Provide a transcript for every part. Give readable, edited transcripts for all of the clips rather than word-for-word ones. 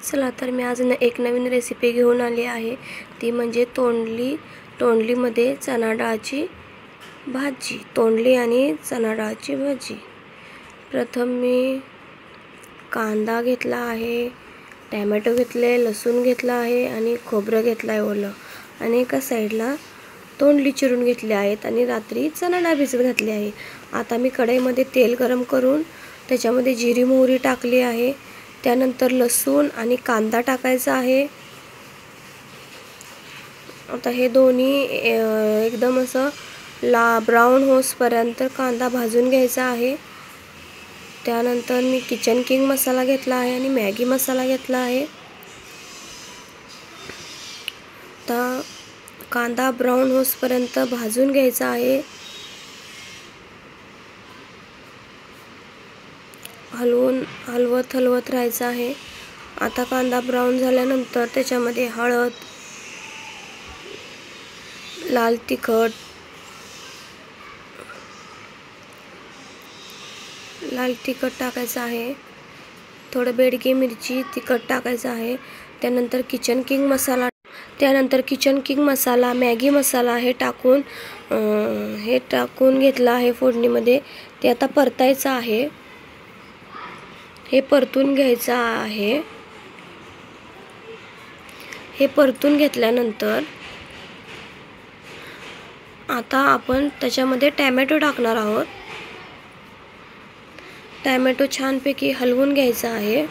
चला तर मी आज एक नवीन रेसिपी घेऊन आली आहे। ती म्हणजे तोंडलीमध्ये चणा डाळची भाजी। तोंडली आणि चणा डाळची भाजी। प्रथम मी कांदा घेतला आहे, टोमॅटो घेतले, लसूण घेतला आहे आणि खोबरं घेतलं आहे ओलं, आणि एका साईडला तोंडली चिरून घेतली आहेत आणि रात्री चणा डाळ भिजत घातली आहे। आता मी कढईमध्ये तेल गरम करून त्याच्यामध्ये जिरी मोहरी टाकली आहे। त्यानंतर लसूण आणि कांदा टाकायचा आहे। आता हे दोन्ही एकदम असं ब्राऊन होईपर्यंत कांदा भाजून घ्यायचा आहे। त्यानंतर मी किचन किंग मसाला घेतला आहे आणि मॅगी मसाला घेतला आहे। आता कांदा ब्राऊन होईपर्यंत भाजून घ्यायचा आहे। हलवत राहायचं आहे। आता कांदा ब्राऊन झाल्यानंतर त्याच्यामध्ये हळद, लाल तिखट टाकायचं आहे। थोडं बेडगी मिरची तिखट टाकायचं आहे। त्यानंतर किचन किंग मसाला मॅगी मसाला हे टाकून घेतला आहे फोडणीमध्ये। ते आता परतायचं आहे। हे परतून घ्यायचं आहे। हे परतून घेतल्यानंतर आता आपण त्याच्यामध्ये टोमॅटो टाकणार आहोत। टोमॅटो छानपैकी हलवून घ्यायचा आहे।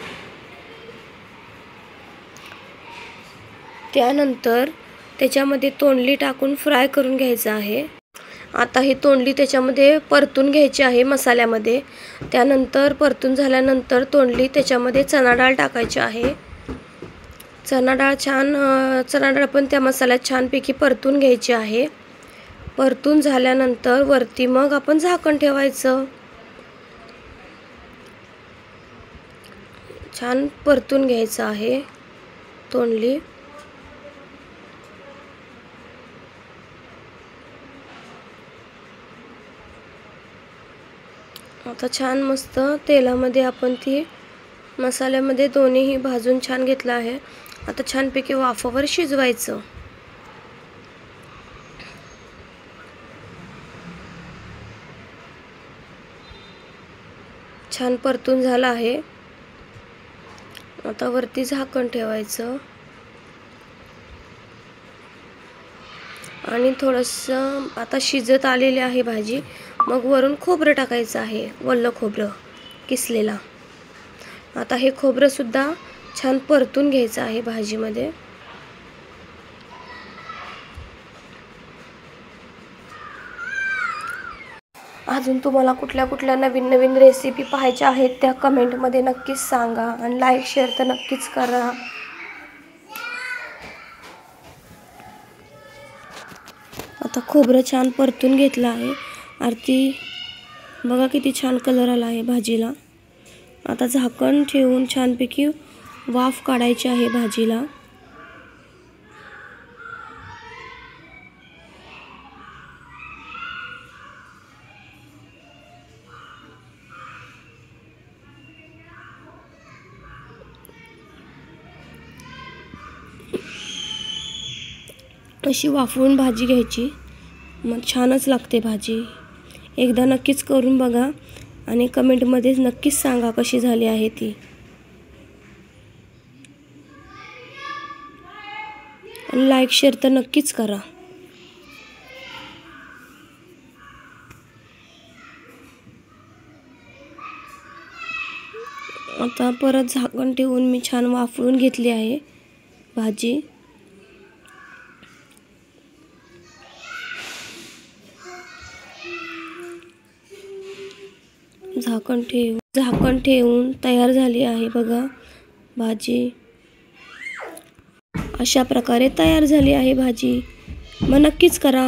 त्यानंतर त्याच्यामध्ये तोंडली टाकून फ्राय करून घ्यायचं आहे। आता ही तोंडली त्याच्यामध्ये परतून घ्यायची आहे मसाल्यामध्ये। त्यानंतर परतून झाल्यानंतर तोंडली त्याच्यामध्ये चणा डाळ टाकायची आहे। चणा डाळ पण त्या मसाल्यात छानपैकी परतून घ्यायची आहे। परतून झाल्यानंतर वरती मग आपण झाकण ठेवायचं। छान परतून घ्यायचं आहे तोंडली। आता छान मस्त तेलामध्ये आपण ती मसाल्यामध्ये दोन्हीही भाजून छान घेतला आहे। आता छानपैकी वाफेवर शिजवायचं। छान परतून झाला आहे। आता वरती झाकण ठेवायचं आणि थोडंसं आता शिजत आलेली आहे भाजी। मग वरून खोबरं टाकायचं आहे, ओलं खोबरं किसलेला। आता हे खोबरं सुद्धा छान परतून घ्यायचं आहे भाजीमध्ये। अजून तुम्हाला कुठल्या नवीन रेसिपी पाहायच्या आहेत त्या कमेंटमध्ये नक्कीच सांगा आणि लाईक शेअर तर नक्कीच करा। आता खोबरं छान परतून घेतलं आहे। आरती बघा किती छान कलर आला आहे भाजीला। आता झाकण ठेवून छानपैकी वाफ काढायची आहे भाजीला। अशी वाफवून भाजी घ्यायची, मग छानच लागते भाजी। एकदा नक्कीच करून बघा आणि कमेंटमध्ये नक्कीच सांगा कशी झाली आहे ती। लाईक शेअर तर नक्कीच करा। आता परत झाकण ठेवून मी छान वाफवून घेतली आहे भाजी। झाकण ठेवून तयार झाली आहे बघा भाजी। अशा प्रकारे तयार झाली आहे भाजी। मग नक्कीच करा।